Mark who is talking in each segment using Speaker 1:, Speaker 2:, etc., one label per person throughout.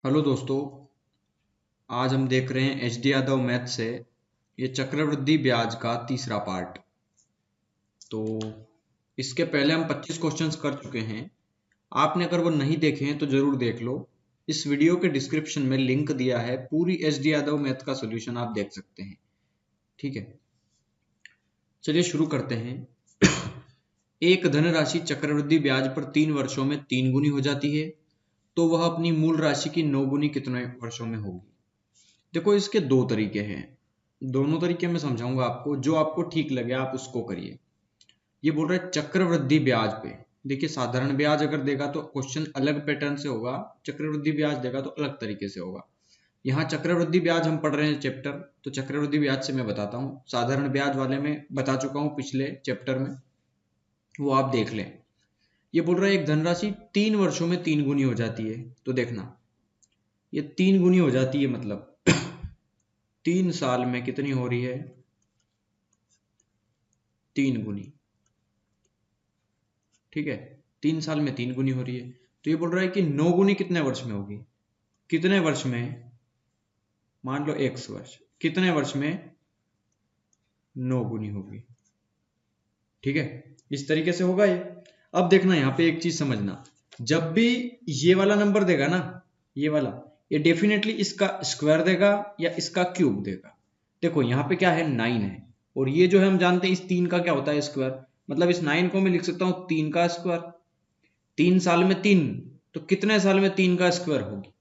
Speaker 1: Hello दोस्तों। आज हम देख रहे हैं एच डी यादव मैथ से ये चक्रवृद्धि ब्याज का तीसरा पार्ट। तो इसके पहले हम 25 क्वेश्चंस कर चुके हैं। आपने अगर वो नहीं देखे हैं तो जरूर देख लो। इस वीडियो के डिस्क्रिप्शन में लिंक दिया है, पूरी एच डी यादव मैथ का सॉल्यूशन आप देख सकते हैं। ठीक है, चलिए शुरू करते हैं। एक धनराशि चक्रवृद्धि ब्याज पर 3 वर्षों में 3 गुनी हो जाती है, तो वह अपनी मूल राशि की 9 गुनी कितने वर्षों में होगी। देखो, इसके दो तरीके हैं, दोनों तरीके मैं समझाऊंगा आपको, जो आपको ठीक लगे आप उसको करिए। ये बोल रहा है चक्रवृद्धि ब्याज पे। देखिए, साधारण ब्याज अगर देगा तो क्वेश्चन अलग पैटर्न से होगा, चक्रवृद्धि ब्याज देगा तो अलग तरीके से होगा। यहाँ चक्रवृद्धि ब्याज हम पढ़ रहे हैं चैप्टर, तो चक्रवृद्धि ब्याज से मैं बताता हूँ। साधारण ब्याज वाले में बता चुका हूँ पिछले चैप्टर में, वो आप देख लें। ये बोल रहा है एक धनराशि 3 वर्षों में 3 गुनी हो जाती है, तो देखना ये 3 गुनी हो जाती है, मतलब 3 साल में कितनी हो रही है, 3 गुनी। ठीक है, 3 साल में 3 गुनी हो रही है। तो ये बोल रहा है कि 9 गुनी कितने वर्ष में होगी, कितने वर्ष में, मान लो 1 वर्ष, कितने वर्ष में 9 गुनी होगी। ठीक है, इस तरीके से होगा ये। अब देखना यहाँ पे एक चीज समझना, जब भी ये वाला नंबर देगा ना, ये वाला, ये डेफिनेटली इसका स्क्वायर देगा या इसका क्यूब देगा। देखो यहाँ पे क्या है, 9 है, और ये जो है हम जानते हैं इस 3 का क्या होता है, स्क्वायर। मतलब इस 9 को मैं लिख सकता हूँ 3 का स्क्वायर। 3 साल में 3, तो कितने साल में 3 का स्क्वायर होगी।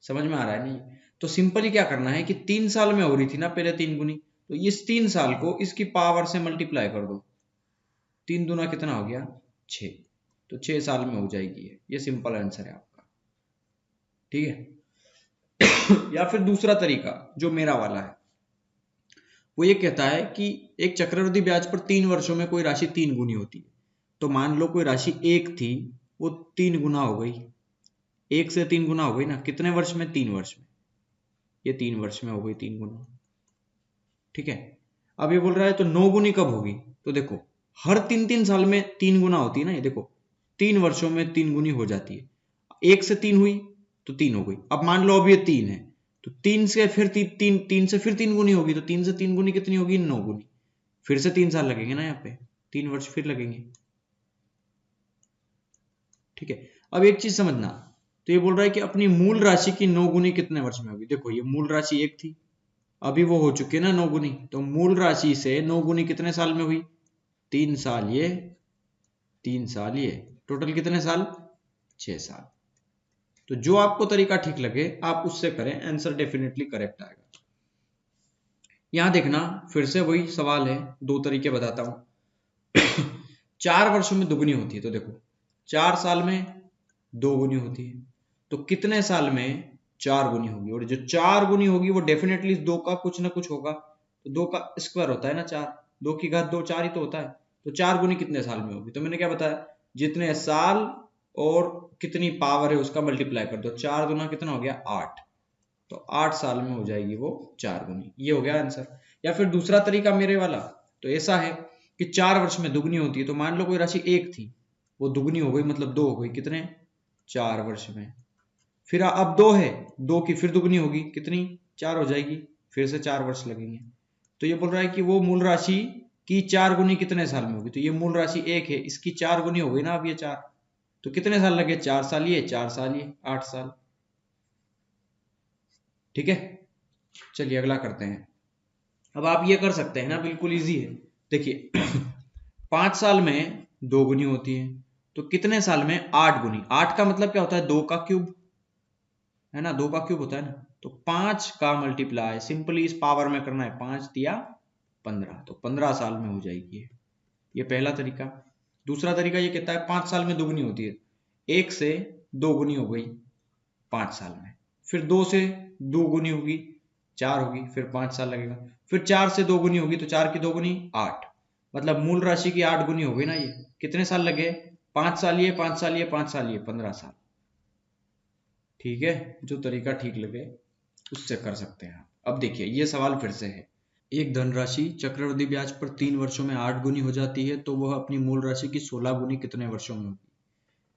Speaker 1: समझ में आ रहा है नहीं। तो सिंपली क्या करना है कि 3 साल में हो रही थी ना पहले 3 गुनी, तो इस 3 साल को इसकी पावर से मल्टीप्लाई कर दो। 3 दूना कितना हो गया, 6। तो 6 साल में हो जाएगी ये सिंपल आंसर है आपका। ठीक है। या फिर दूसरा तरीका जो मेरा वाला है, वो ये कहता है कि एक चक्रवृद्धि ब्याज पर 3 वर्षों में कोई राशि 3 गुनी होती है। तो मान लो कोई राशि 1 थी, वो 3 गुना हो गई। 1 से 3 गुना हो गई ना, कितने वर्ष में, 3 वर्ष में। ये 3 वर्ष में हो गई 3 गुना। ठीक है। अब ये बोल रहा है तो 9 गुनी कब होगी। तो देखो, हर 3 3 साल में 3 गुना होती है ना, ये देखो 3 वर्षों में 3 गुनी हो जाती है। 1 से 3 हुई तो 3 हो गई। अब मान लो अब ये 3 है, तो 3 से फिर 3 गुनी होगी, तो 3 से 3 गुनी कितनी होगी, 9 गुनी। फिर से 3 साल लगेंगे ना, यहाँ पे 3 वर्ष फिर लगेंगे। ठीक है। अब एक चीज समझना, तो ये बोल रहा है कि अपनी मूल राशि की 9 गुनी कितने वर्ष में होगी। देखो, ये मूल राशि 1 थी, अभी वो हो चुकी है ना 9 गुनी, तो मूल राशि से 9 गुनी कितने साल में हुई, 3 साल ये, 3 साल ये, टोटल कितने साल, 6 साल। तो जो आपको तरीका ठीक लगे आप उससे करें, आंसर डेफिनेटली करेक्ट आएगा। यहां देखना, फिर से वही सवाल है, दो तरीके बताता हूं। 4 वर्षों में दुगनी होती है, तो देखो 4 साल में 2 गुनी होती है, तो कितने साल में 4 गुनी होगी। और जो 4 गुनी होगी वो डेफिनेटली 2 का कुछ ना कुछ होगा, तो 2 का स्क्वायर होता है ना 4, 2 की घात 2 4 ही तो होता है। तो 4 गुनी कितने साल में होगी, तो मैंने क्या बताया, जितने साल और कितनी पावर है उसका मल्टीप्लाई कर दो। 4 दूना कितना हो गया, 8। तो 8 साल में हो जाएगी वो 4 गुनी। ये हो गया आंसर। या फिर दूसरा तरीका मेरे वाला, तो ऐसा है कि 4 वर्ष में दुगनी होती है। तो मान लो कोई राशि 1 थी, वो दुगनी हो गई, मतलब 2 हो गई, कितने, 4 वर्ष में। फिर अब 2 है, 2 की फिर दुगनी होगी, कितनी, 4 हो जाएगी, फिर से 4 वर्ष लगेंगे। तो ये बोल रहा है कि वो मूल राशि की 4 गुनी कितने साल में होगी। तो ये मूल राशि 1 है, इसकी 4 गुनी हो गई ना अब ये 4, तो कितने साल लगे, 4 साल ये, 4 साल ये, 8 साल। ठीक है। चलिए अगला करते हैं। अब आप ये कर सकते हैं ना, बिल्कुल इजी है। देखिए, 5 साल में 2 गुनी होती है, तो कितने साल में 8 गुनी। 8 का मतलब क्या होता है, 2 का क्यूब, है ना, 2 का क्यूब होता है ना। तो 5 का मल्टीप्लाई सिंपली इस पावर में करना है, 5 दिया 15, तो 15 साल में हो जाएगी ये पहला तरीका। दूसरा तरीका ये कहता है 5 साल में दुगनी होती है, 1 से 2 गुनी हो गई 5 साल में। फिर 2 से 2 गुनी होगी, 4 होगी, फिर 5 साल लगेगा। फिर 4 से 2 गुनी होगी, तो 4 की 2 गुनी 8, मतलब मूल राशि की 8 गुनी हो गई ना। ये कितने साल लगे, 5 साल ये, 5 साल ये, 5 साल ये, 15 साल। ठीक है, जो तरीका ठीक लगे उससे कर सकते हैं आप। अब देखिए ये सवाल फिर से है, एक धनराशि चक्रवृद्धि ब्याज पर 3 वर्षों में 8 गुनी हो जाती है, तो वह अपनी मूल राशि की 16 गुनी कितने वर्षों में होगी।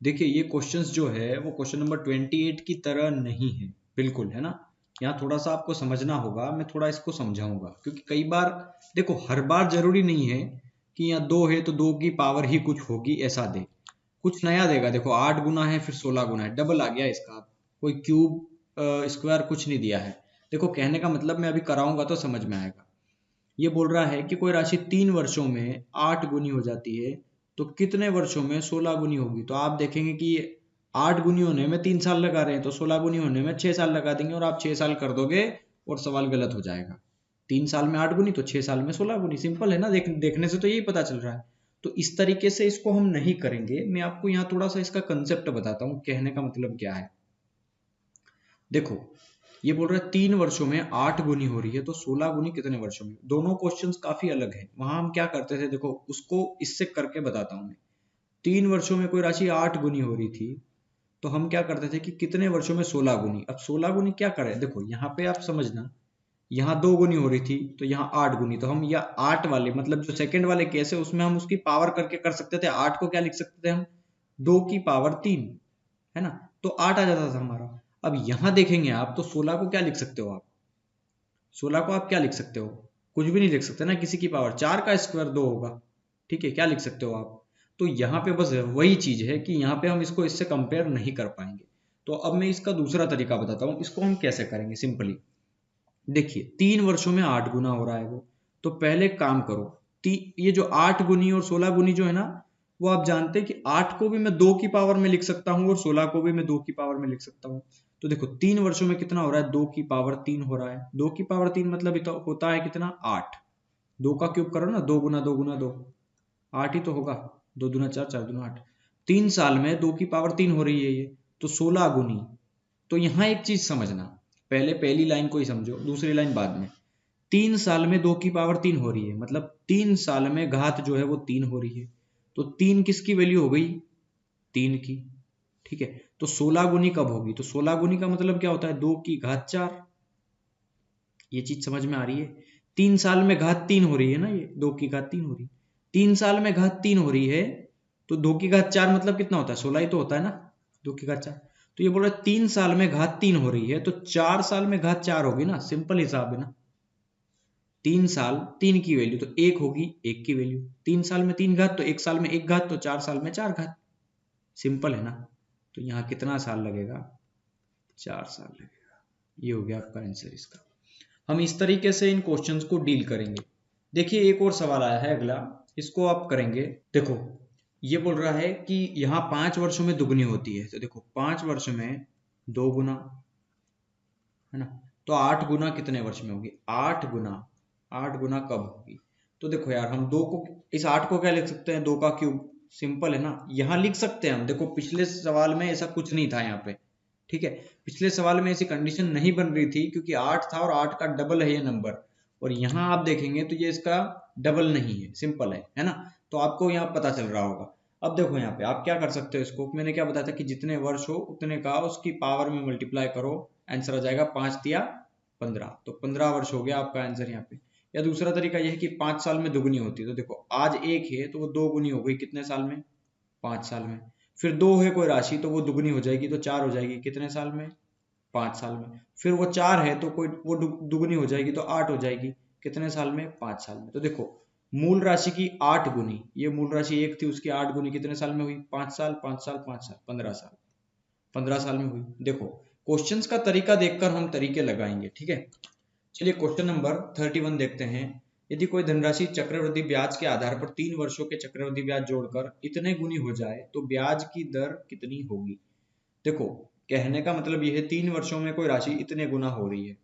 Speaker 1: देखिए, ये क्वेश्चंस जो है वो क्वेश्चन नंबर 28 की तरह नहीं है, बिल्कुल, है ना। यहाँ थोड़ा सा आपको समझना होगा, मैं थोड़ा इसको समझाऊंगा, क्योंकि कई बार देखो हर बार जरूरी नहीं है कि यहाँ 2 है तो 2 की पावर ही कुछ होगी ऐसा दे, कुछ नया देगा। देखो 8 गुना है फिर 16 गुना है, डबल आ गया इसका, कोई क्यूब स्क्वायर कुछ नहीं दिया है। देखो कहने का मतलब मैं अभी कराऊंगा तो समझ में आएगा। ये बोल रहा है कि कोई राशि 3 वर्षों में 8 गुनी हो जाती है तो कितने वर्षों में 16 गुनी होगी। तो आप देखेंगे कि 8 गुनी होने में 3 साल लगा रहे हैं, तो 16 गुनी होने में 6 साल लगा देंगे और आप 6 साल कर दोगे और सवाल गलत हो जाएगा। 3 साल में 8 गुनी तो 6 साल में 16 गुनी, सिंपल है ना। देखने से तो यही पता चल रहा है। तो इस तरीके से इसको हम नहीं करेंगे, मैं आपको यहाँ थोड़ा सा इसका कंसेप्ट बताता हूँ, कहने का मतलब क्या है। देखो ये बोल रहा है 3 वर्षों में 8 गुनी हो रही है तो 16 गुनी कितने वर्षों में। दोनों क्वेश्चंस काफी अलग है। वहां हम क्या करते थे, देखो उसको इससे करके बताता हूं मैं। 3 वर्षों में कोई राशि 8 गुनी हो रही थी तो हम क्या करते थे कि कितने वर्षों में 16 गुनी। अब 16 गुनी क्या करें, देखो यहाँ पे आप समझना, यहाँ 2 गुनी हो रही थी तो यहाँ 8 गुनी, तो हम या 8 वाले मतलब जो सेकंड वाले केस है उसमें हम उसकी पावर करके कर सकते थे। 8 को क्या लिख सकते थे हम, 2 की पावर 3, है ना, तो 8 आ जाता था हमारा। अब यहां देखेंगे आप तो 16 को क्या लिख सकते हो आप, 16 को आप क्या लिख सकते हो, कुछ भी नहीं लिख सकते ना, किसी की पावर 4 का स्क्वायर 2 होगा। ठीक है, क्या लिख सकते हो आप। तो यहाँ पे बस वही चीज है कि यहाँ पे हम इसको इससे कंपेयर नहीं कर पाएंगे। तो अब मैं इसका दूसरा तरीका बताता हूँ, इसको हम कैसे करेंगे सिंपली। देखिए 3 वर्षों में 8 गुना हो रहा है वो, तो पहले एक काम करो, ये जो 8 गुनी और 16 गुनी जो है ना, वो आप जानते हैं कि 8 को भी मैं 2 की पावर में लिख सकता हूँ और 16 को भी मैं 2 की पावर में लिख सकता हूँ। तो देखो 3 वर्षों में कितना हो रहा है, 2 की पावर 3 हो रहा है। 2 की पावर 3 मतलब होता है कितना, 8। 2 का क्यूब करो ना, 2 गुना 2 8 ही तो होगा। 2 दूना 4, 4 दूना 8। 3 साल में 2 की पावर 3 हो रही है ये, तो 16 गुनी। तो यहाँ एक चीज समझना, पहले पहली लाइन को ही समझो, दूसरी लाइन बाद में। 3 साल में 2 की पावर 3 हो रही है, मतलब 3 साल में घात जो है वो 3 हो रही है। तो 3 किसकी वैल्यू हो गई, 3 की। ठीक है, तो 16 गुनी कब होगी, तो 16 गुनी का मतलब क्या होता है, 2 की घात 4। ये चीज समझ में आ रही है। 3 साल में घात 3 हो रही है ना, ये 2 की घात 3 हो रही है। 3 साल में घात 3 हो रही है तो 2 की घात 4 मतलब कितना होता है, 16 ही तो होता है ना, 2 की घात 4। तो ये बोल रहा है 3 साल में घात 3 हो रही है तो 4 साल में घात 4 होगी ना, सिंपल हिसाब है ना। 3 साल 3 की वैल्यू तो 1 होगी, 1 की वैल्यू 3 साल में 3 घात, तो 1 साल में 1 घात, तो 4 साल में 4 घात। सिंपल है ना। तो यहाँ कितना साल लगेगा, 4 साल लगेगा। ये हो गया आपका आंसर इसका। हम इस तरीके से इन क्वेश्चंस को डील करेंगे। देखिए एक और सवाल आया है अगला, इसको आप करेंगे। देखो ये बोल रहा है कि यहाँ 5 वर्षों में दुगनी होती है, तो देखो 5 वर्ष में 2 गुना, है ना, तो 8 गुना कितने वर्ष में होगी, 8 गुना, 8 गुना कब होगी। तो देखो यार हम 2 को, इस 8 को क्या लिख सकते हैं, 2 का क्यूब। सिंपल है ना, यहाँ लिख सकते हैं हम। देखो पिछले सवाल में ऐसा कुछ नहीं था यहाँ पे। ठीक है, पिछले सवाल में ऐसी कंडीशन नहीं बन रही थी क्योंकि 8 था और 8 का डबल है ये नंबर। और यहाँ आप देखेंगे तो ये इसका डबल नहीं है, सिंपल है ना। तो आपको यहाँ पता चल रहा होगा। अब देखो यहाँ पे आप क्या कर सकते हो, इसको मैंने क्या बताया था कि जितने वर्ष हो उतने का उसकी पावर में मल्टीप्लाई करो, आंसर आ जाएगा 5 × 15। तो 15 वर्ष हो गया आपका आंसर यहाँ पे। या दूसरा तरीका यह है कि 5 साल में दुगनी होती है, तो देखो आज 1 है तो वो 2 गुनी हो गई कितने साल में, 5 साल में। फिर 2 है कोई राशि तो वो दुगनी हो जाएगी तो 4 हो जाएगी कितने साल में, 5 साल में। फिर वो 4 है तो कोई वो दुगनी हो जाएगी तो 8 हो जाएगी कितने साल में, 5 साल में। तो देखो मूल राशि की 8 गुनी, ये मूल राशि 1 थी उसकी 8 गुनी कितने साल में हुई, 5 साल, 5 साल, 5 साल, 15 साल, 15 साल में हुई। देखो क्वेश्चंस का तरीका देखकर हम तरीके लगाएंगे। ठीक है, चलिए क्वेश्चन नंबर 31 देखते हैं। यदि कोई धनराशि चक्रवृद्धि ब्याज के आधार पर 3 वर्षों के चक्रवृद्धि ब्याज जोड़कर इतने गुनी हो जाए तो ब्याज की दर कितनी होगी। देखो कहने का मतलब यह है 3 वर्षों में कोई राशि इतने गुना हो रही है।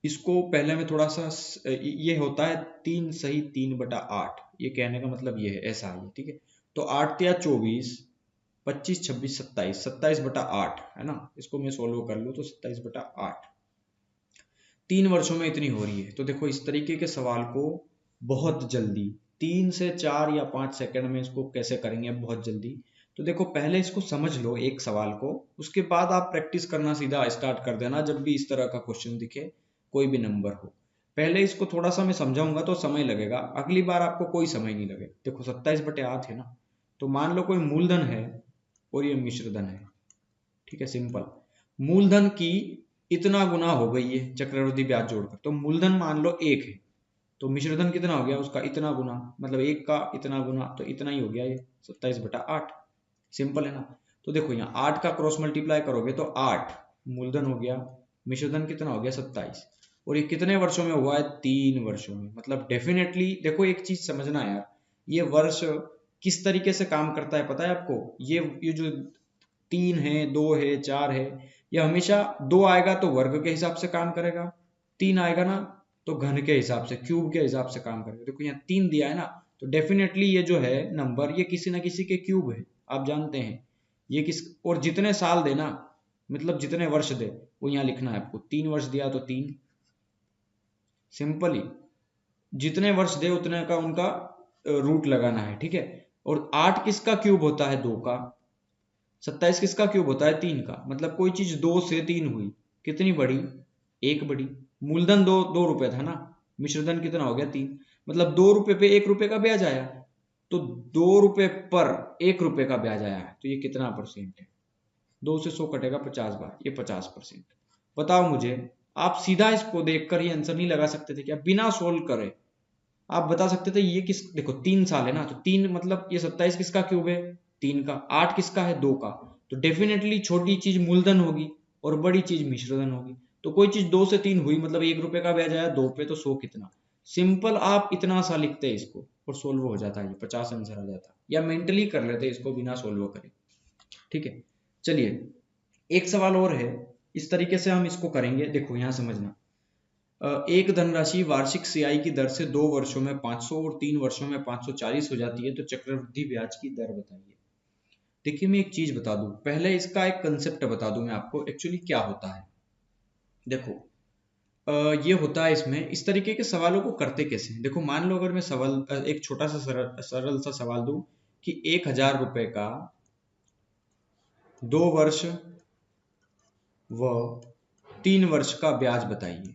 Speaker 1: इसको पहले में थोड़ा सा, ये होता है 3 सही 3/8। ये कहने का मतलब ये है, ऐसा है। ठीक है, तो 8 या 24, 25, 26, 27, 27/8 है ना। इसको मैं सोल्व कर लूँ तो 27/8 3 वर्षों में इतनी हो रही है। तो देखो इस तरीके के सवाल को बहुत जल्दी 3 से 4 या 5 सेकंड में इसको कैसे करेंगे बहुत जल्दी। तो देखो पहले इसको समझ लो एक सवाल को, उसके बाद आप प्रैक्टिस करना सीधा स्टार्ट कर देना जब भी इस तरह का क्वेश्चन दिखे, कोई भी नंबर हो। पहले इसको थोड़ा सा मैं समझाऊंगा तो समय लगेगा, अगली बार आपको कोई समय नहीं लगेगा। देखो 27/8 है ना, तो मान लो कोई मूलधन है और ये मिश्रधन है। ठीक है, सिंपल। मूलधन की इतना गुना हो गई है चक्रवृद्धि ब्याज जोड़कर, तो मूलधन मान लो 1 है, तो मिश्रधन कितना हो गया उसका इतना गुना, मतलब 1 का इतना गुना, तो इतना ही हो गया ये 27/8। सिंपल है ना। तो देखो यहाँ 8 का क्रॉस मल्टीप्लाई करोगे तो 8 मूलधन हो गया, मिश्रधन कितना हो गया 27, और ये कितने वर्षों में हुआ है 3 वर्षों में। मतलब डेफिनेटली देखो एक चीज समझना यार, ये वर्ष किस तरीके से काम करता है पता है आपको। ये जो 3 है, 2 है, 4 है, ये हमेशा 2 आएगा तो वर्ग के हिसाब से काम करेगा, 3 आएगा ना तो घन के हिसाब से, क्यूब के हिसाब से काम करेगा। देखो यहाँ 3 दिया है ना, तो डेफिनेटली ये जो है नंबर ये किसी ना किसी के क्यूब है, आप जानते हैं ये किस, और जितने साल देना मतलब जितने वर्ष दे वो यहाँ लिखना है आपको। 3 वर्ष दिया तो 3, सिंपली जितने वर्ष दे उतने का उनका रूट लगाना है, ठीक है। और 8 किसका क्यूब होता है 2 का, 27 किसका क्यूब होता है 3 का। मतलब कोई चीज 2 से 3 हुई, कितनी बड़ी, 1 बड़ी। मूलधन 2 रुपए था ना, मिश्रधन कितना हो गया 3, मतलब 2 रुपए पे 1 रुपए का ब्याज आया, तो 2 रुपए पर 1 रुपए का ब्याज आया है, तो ये कितना परसेंट है। 2 से 100 कटेगा 50 बार, ये 50%। बताओ मुझे, आप सीधा इसको देखकर ये आंसर नहीं लगा सकते थे क्या, बिना सोल्व करे आप बता सकते थे ये किस, देखो 3 साल है ना, तो 3 मतलब ये 27 किसका क्यूब है 3 का, 8 किसका है 2 का, तो डेफिनेटली छोटी चीज मूलधन होगी और बड़ी चीज मिश्रधन होगी। तो कोई चीज 2 से 3 हुई मतलब 1 रुपए का ब्याज आया, 2 पे तो 100 कितना। सिंपल आप इतना सा लिखते हैं इसको और सोल्व हो जाता है, ये 50 आंसर आ जाता, या मेंटली कर लेते इसको बिना सोल्व करे, ठीक है। चलिए एक सवाल और है, इस तरीके से हम इसको करेंगे। देखो यहाँ समझना, एक धनराशि वार्षिक सीआई की दर से 2 वर्षों में 500 और 3 वर्षों में 540 हो जाती है, तो चक्रवृद्धि ब्याज की दर बताइए। देखिए मैं एक चीज बता दूं, पहले इसका एक कंसेप्ट बता दूं मैं आपको, एक्चुअली क्या होता है। देखो ये होता है इसमें, इस तरीके के सवालों को करते कैसे हैं। देखो मान लो अगर मैं सवाल एक छोटा सा सरल सा सवाल दूं कि 1000 रुपए का 2 वर्ष व 3 वर्ष का ब्याज बताइए,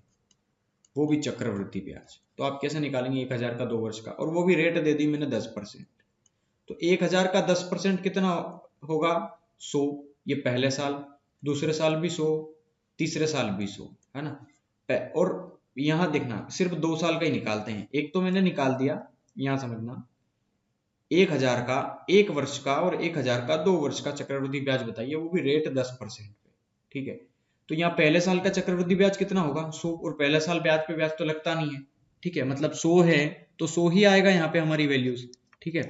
Speaker 1: वो भी चक्रवृद्धि ब्याज। तो आप कैसे निकालेंगे 1000 का 2 वर्ष का, और वो भी रेट दे दी मैंने 10%। तो 1000 का 10% कितना होगा 100, ये पहले साल, दूसरे साल भी 100, तीसरे साल भी 100, है ना। और यहां देखना सिर्फ 2 साल का ही निकालते हैं, एक तो मैंने निकाल दिया, यहां समझना 1000 का 1 वर्ष का और 1000 का 2 वर्ष का चक्रवृद्धि ब्याज बताइए, वो भी रेट 10% पे, ठीक है। तो यहाँ पहले साल का चक्रवृद्धि ब्याज कितना होगा 100, और पहले साल ब्याज पे ब्याज तो लगता नहीं है, ठीक है, मतलब 100 है तो 100 ही आएगा यहाँ पे हमारी वैल्यूज, ठीक है।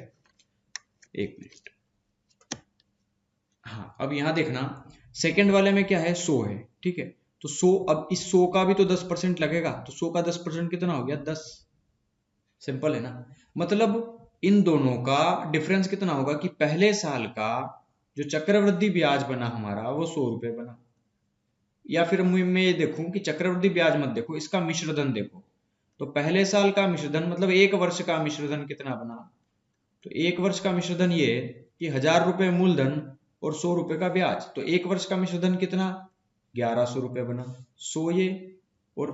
Speaker 1: एक मिनट, हाँ अब यहाँ देखना सेकंड वाले में क्या है 100 है, ठीक है। तो 100, अब इस 100 का भी तो 10% लगेगा, तो 100 का 10% कितना हो गया 10, सिंपल है ना। मतलब इन दोनों का डिफरेंस कितना होगा कि पहले साल का जो चक्रवृद्धि ब्याज बना हमारा वो 100 रुपए बना, या फिर मैं ये देखूं कि चक्रवृद्धि ब्याज मत देखो, इसका मिश्रधन देखो। तो पहले साल का मिश्रधन मतलब 1 वर्ष का मिश्रधन कितना बना, तो 1 वर्ष का मिश्रधन ये कि 1000 रुपए मूलधन और 100 रुपए का ब्याज, तो 1 वर्ष का मिश्रधन कितना 1100 रुपए बना। 100 ये और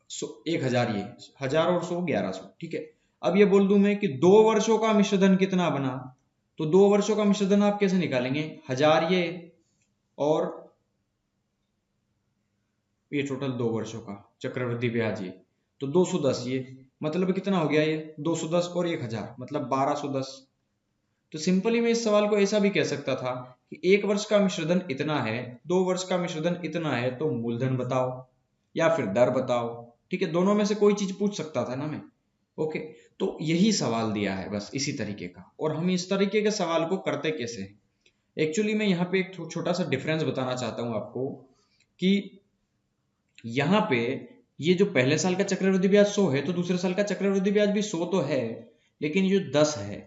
Speaker 1: 1000 ये, 1000 और 100 1100, ठीक है। अब ये बोल दूं मैं कि 2 वर्षों का मिश्रधन कितना बना, तो 2 वर्षों का मिश्रधन आप कैसे निकालेंगे, 1000 ये और ये टोटल 2 वर्षों का चक्रवृद्धि ब्याज ये, तो 210 ये, मतलब कितना हो गया ये 210 और 1000 मतलब 1210। तो सिंपली मैं इस सवाल को ऐसा भी कह सकता था कि 1 वर्ष का मिश्रधन इतना है, 2 वर्ष का मिश्रधन इतना है, तो मूलधन बताओ या फिर दर बताओ, ठीक है। दोनों में से कोई चीज पूछ सकता था ना मैं, ओके। तो यही सवाल दिया है बस इसी तरीके का, और हम इस तरीके के सवाल को करते कैसे हैं। एक्चुअली मैं यहाँ पे एक छोटा सा डिफरेंस बताना चाहता हूँ आपको कि यहाँ पे ये जो पहले साल का चक्रवृद्धि ब्याज 100 है, तो दूसरे साल का चक्रवृद्धि ब्याज भी 100 तो है, लेकिन ये जो 10 है,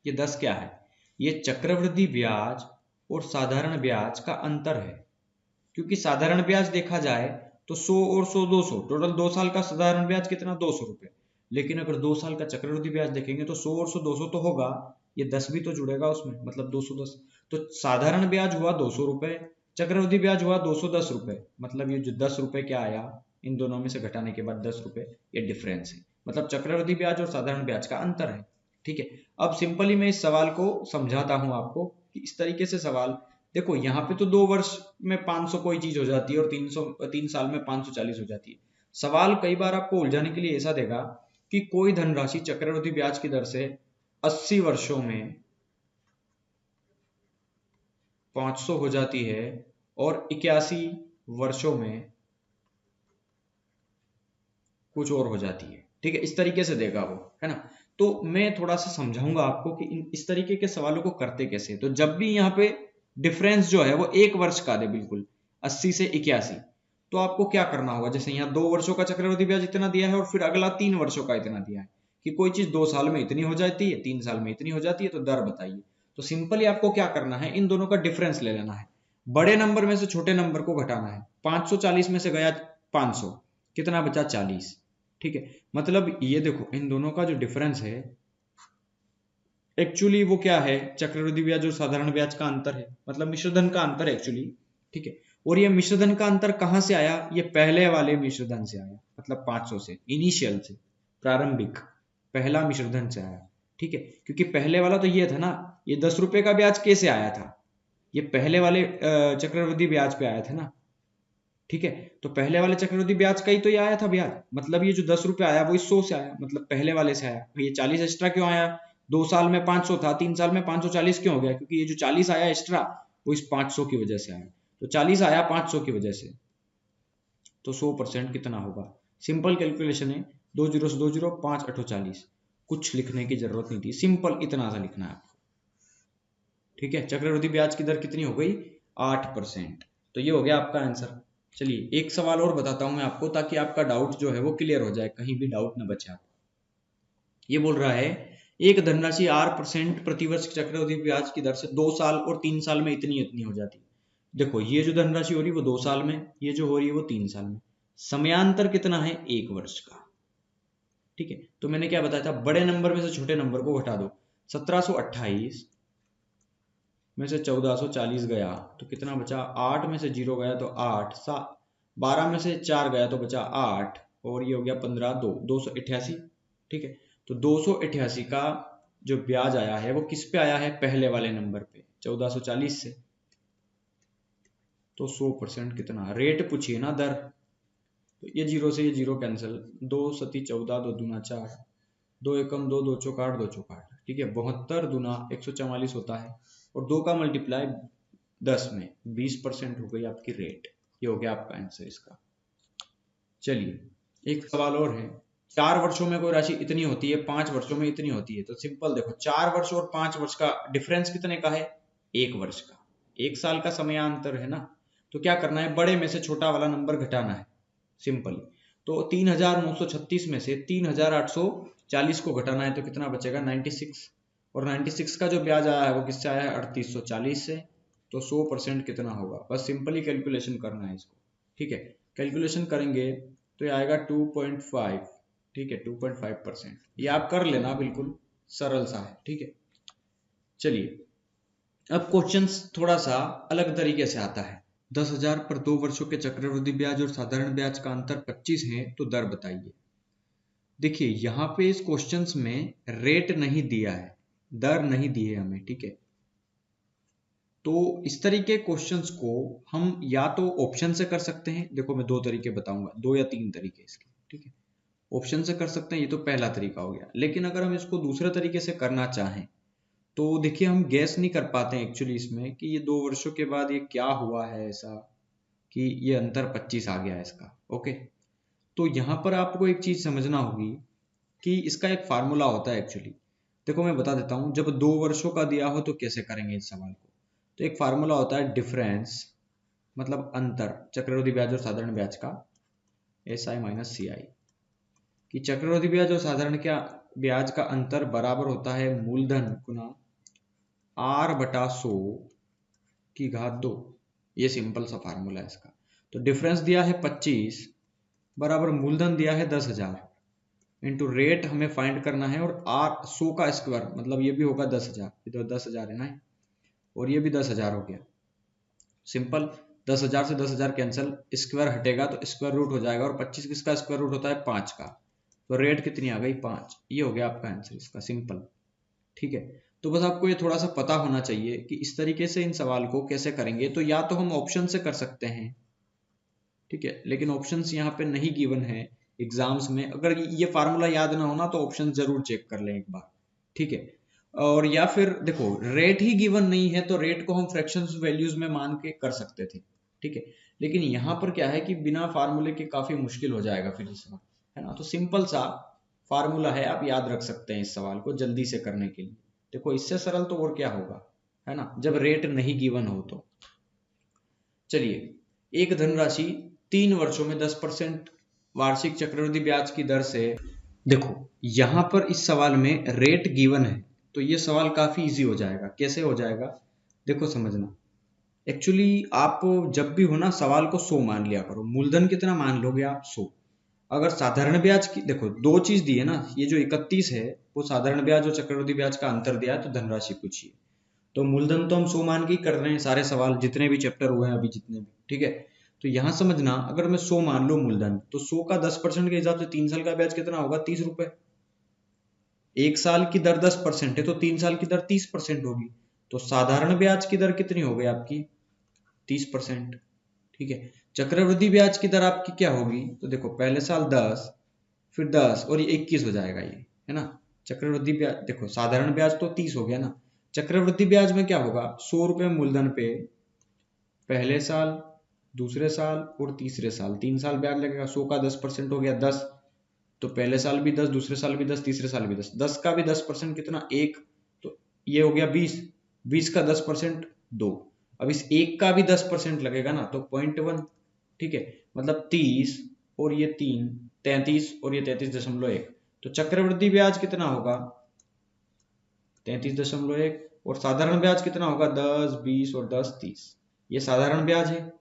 Speaker 1: ये 10 क्या है, ये चक्रवृद्धि ब्याज और साधारण ब्याज का अंतर है। क्योंकि साधारण ब्याज देखा जाए तो 100 और 100 200, टोटल 2 साल का साधारण ब्याज कितना 200 रुपए, लेकिन अगर 2 साल का चक्रवृद्धि ब्याज देखेंगे तो 100 और 100 200 तो होगा, ये 10 भी तो जुड़ेगा उसमें, मतलब 210। तो साधारण ब्याज हुआ 200 रुपए, चक्रवृद्धि ब्याज हुआ 210 रुपए, मतलब ये जो 10 रुपए क्या आया इन दोनों में से घटाने के बाद 10 रुपए, ये डिफरेंस है, मतलब चक्रवृद्धि ब्याज और साधारण ब्याज का अंतर है, ठीक है। अब सिंपली मैं इस सवाल को समझाता हूं आपको कि इस तरीके से सवाल देखो यहाँ पे तो 2 वर्ष में 500 कोई चीज हो जाती है और 3 साल में 540 हो जाती है। सवाल कई बार आपको उलझाने के लिए ऐसा देगा कि कोई धनराशि चक्रवृद्धि ब्याज की दर से 80 वर्षों में 500 हो जाती है और 81 वर्षों में कुछ और हो जाती है। ठीक है, इस तरीके से देगा वो, है ना। तो मैं थोड़ा सा समझाऊंगा आपको कि इस तरीके के सवालों को करते कैसे। तो जब भी यहाँ पे डिफरेंस जो है वो 1 वर्ष का दे, बिल्कुल 80 से 81, तो आपको क्या करना होगा, जैसे यहाँ 2 वर्षों का चक्रवृद्धि ब्याज इतना दिया है और फिर अगला 3 वर्षों का इतना दिया है कि कोई चीज 2 साल में इतनी हो जाती है, 3 साल में इतनी हो जाती है, तो दर बताइए। तो सिंपली आपको क्या करना है, इन दोनों का डिफरेंस ले लेना है, बड़े नंबर में से छोटे नंबर को घटाना है। 540 में से गया 500, कितना बचा 40। ठीक है, मतलब ये देखो इन दोनों का जो डिफरेंस है एक्चुअली वो क्या है, चक्रवृद्धि ब्याज और साधारण ब्याज का अंतर है, मतलब मिश्रधन का अंतर है एक्चुअली। ठीक है, और ये मिश्रधन का अंतर कहां से आया, ये पहले वाले मिश्रधन से आया, मतलब 500 से, इनिशियल से, प्रारंभिक पहला मिश्रधन से आया। ठीक है, क्योंकि पहले वाला तो ये था ना, ये 10 रुपए का ब्याज कैसे आया था, ये पहले वाले चक्रवृद्धि ब्याज पे आया था ना। ठीक है, तो पहले वाले चक्रवृद्धि ब्याज का ही तो ये आया था ब्याज, मतलब ये जो 10 रुपए आया वो इस 100 से आया, मतलब पहले वाले से आया। ये 40 एक्स्ट्रा क्यों आया, 2 साल में 500 था, 3 साल में 540 क्यों हो गया, क्योंकि ये जो 40 आया एक्स्ट्रा वो इस 500 की वजह से आया। तो 40 आया 500 की वजह से, तो 100% कितना होगा। सिंपल कैलकुलेशन है, 2 जीरो से 2 जीरो, 5 8 40, कुछ लिखने की जरूरत नहीं थी, सिंपल इतना सा लिखना है आपको। ठीक है, चक्रवृद्धि ब्याज की दर कितनी हो गई, 8%। तो ये हो गया आपका आंसर। चलिए एक सवाल और बताता हूं मैं आपको, ताकि आपका डाउट जो है वो क्लियर हो जाए, कहीं भी डाउट न बचे आपको। ये बोल रहा है एक धनराशि 8% प्रतिवर्ष चक्रवृद्धि ब्याज की दर से 2 साल और 3 साल में इतनी इतनी हो जाती है। देखो ये जो धनराशि हो रही है वो 2 साल में, ये जो हो रही है वो 3 साल में, समयांतर कितना है, 1 वर्ष का। ठीक है, तो मैंने क्या बताया था, बड़े नंबर में से छोटे नंबर को घटा दो। 1728 में से 1440 गया तो कितना बचा, 8 में से 0 गया तो 8, 12 में से 4 गया तो बचा 8, और ये हो गया 15, 288। ठीक है, तो 288 का जो ब्याज आया है वो किस पे आया है, पहले वाले नंबर पे 1440 से। तो 100% कितना, रेट पूछिए ना, दर। तो ये 0 से ये 0 कैंसिल, 2 सती 14, 2 दूना 4, 2 एकम 2, 2 चौक 8, 2 चौक 8। ठीक है, 72 दूना 144 होता है, और 2 का मल्टीप्लाई 10 में 20% हो गई आपकी रेट। ये हो गया आपका आंसर इसका। चलिए एक सवाल और है, 4 वर्षों में कोई राशि इतनी होती है, 5 वर्षों में इतनी होती है। तो सिंपल देखो, 4 वर्ष और 5 वर्ष का डिफरेंस कितने का है, 1 वर्ष का, 1 साल का समयांतर है ना। तो क्या करना है, बड़े में से छोटा वाला नंबर घटाना है सिंपली। तो 3936 में से 3840 को घटाना है तो कितना बचेगा, 96, और 96 का जो ब्याज आया है वो किससे आया है, 3840 से। तो 100% कितना होगा, बस सिंपली कैलकुलेशन करना है इसको। ठीक है, कैलकुलेशन करेंगे तो ये आएगा 2.5। ठीक है, 2.5%, ये आप कर लेना, बिल्कुल सरल सा है। ठीक है, चलिए अब क्वेश्चन थोड़ा सा अलग तरीके से आता है। 10,000 पर 2 वर्षों के चक्रवृद्धि ब्याज और साधारण ब्याज का अंतर 25 है, तो दर बताइए। देखिए यहाँ पे इस क्वेश्चन में रेट नहीं दिया है, दर नहीं दी है हमें। ठीक है, तो इस तरीके क्वेश्चंस को हम या तो ऑप्शन से कर सकते हैं, देखो मैं 2 तरीके बताऊंगा, 2 या 3 तरीके इसके। ठीक है, ऑप्शन से कर सकते हैं, ये तो पहला तरीका हो गया। लेकिन अगर हम इसको दूसरे तरीके से करना चाहें तो देखिए हम गैस नहीं कर पाते हैं एक्चुअली इसमें कि ये 2 वर्षों के बाद ये क्या हुआ है ऐसा कि ये अंतर 25 आ गया है इसका। ओके, तो यहाँ पर आपको एक चीज समझना होगी कि इसका एक फार्मूला होता है एक्चुअली। देखो मैं बता देता हूँ, जब 2 वर्षों का दिया हो तो कैसे करेंगे इस सवाल को। तो एक फार्मूला होता है डिफरेंस, मतलब अंतर, चक्रवृद्धि ब्याज और साधारण ब्याज का, SI माइनस CI, कि चक्रवृद्धि ब्याज और साधारण क्या ब्याज का अंतर बराबर होता है मूलधन गुना R/100 की घात 2। ये सिंपल सा फार्मूला है इसका। तो डिफरेंस दिया है 25 बराबर मूलधन दिया है 10,000 इंटू रेट हमें फाइंड करना है, और R 100 का स्क्वायर, मतलब ये भी होगा 10,000, इधर 10,000 है ना, और ये भी 10,000 हो गया। सिंपल, 10,000 से 10,000 कैंसिल, स्क्वायर हटेगा तो स्क्वायर रूट हो जाएगा, और 25 किसका स्क्वायर रूट होता है, 5 का। तो रेट कितनी आ गई, 5। ये हो गया आपका आंसर इसका, सिंपल। ठीक है, तो बस आपको ये थोड़ा सा पता होना चाहिए कि इस तरीके से इन सवाल को कैसे करेंगे। तो या तो हम ऑप्शन से कर सकते हैं, ठीक है, लेकिन ऑप्शंस यहाँ पे नहीं गिवन है एग्जाम्स में। अगर ये फार्मूला याद ना होना तो ऑप्शन जरूर चेक कर लें एक बार, ठीक है। और या फिर देखो रेट ही गिवन नहीं है तो रेट को हम फ्रैक्शंस वैल्यूज में मान के कर सकते थे, ठीक है। लेकिन यहाँ पर क्या है कि बिना फार्मूले के काफी मुश्किल हो जाएगा फिर इस सवाल, है ना। तो सिंपल सा फार्मूला है, आप याद रख सकते हैं इस सवाल को जल्दी से करने के लिए। देखो इससे सरल तो और क्या होगा, है ना, जब रेट नहीं गिवन हो तो। चलिए, एक धनराशि 3 वर्षों में 10% वार्षिक चक्रवृद्धि ब्याज की दर से, देखो यहां पर इस सवाल में रेट गिवन है तो ये सवाल काफी इजी हो जाएगा। कैसे हो जाएगा, देखो समझना। एक्चुअली आप जब भी हो ना सवाल को 100 मान लिया करो। मूलधन कितना मान लोगे आप, 100। अगर साधारण ब्याज की, देखो दो चीज दी है ना, ये जो 31 है वो साधारण ब्याज और चक्रवृद्धि ब्याज का अंतर दिया है, तो धनराशि पूछिए। तो मूलधन तो हम 100 मान के ही कर रहे हैं सारे सवाल, जितने भी चैप्टर हुए हैं अभी जितने भी, ठीक है। तो यहां समझना, अगर मैं 100 मान लूं मूलधन, तो 100 का 10% के हिसाब से 3 साल का ब्याज कितना होगा, 30 रुपए। एक साल की दर 10% है तो 3 साल की दर 30% होगी। तो साधारण ब्याज की दर कितनी हो गई आपकी, 30%, ठीक है। चक्रवृद्धि ब्याज की दर आपकी क्या होगी, तो देखो पहले साल 10, फिर 10 और ये 21 हो जाएगा, ये है ना। चक्रवृद्धि ब्याज, देखो साधारण ब्याज तो 30 हो गया ना, चक्रवृद्धि ब्याज में क्या होगा, 100 रुपए मूलधन पे पहले साल, दूसरे साल और तीसरे साल, 3 साल ब्याज लगेगा। 100 का 10% हो गया 10, तो पहले साल भी 10, दूसरे साल भी 10, तीसरे साल भी 10। 10 का भी 10% कितना, 1, तो ये हो गया 20। 20 का 10% 2। अब इस 1 का भी 10% लगेगा ना, तो 0.1, ठीक है। मतलब 30 और ये 3, 33 और ये 33.1। तो चक्रवृद्धि ब्याज कितना होगा, 33.1। और साधारण ब्याज कितना होगा, 10, 20 और 10, 30। ये साधारण ब्याज है,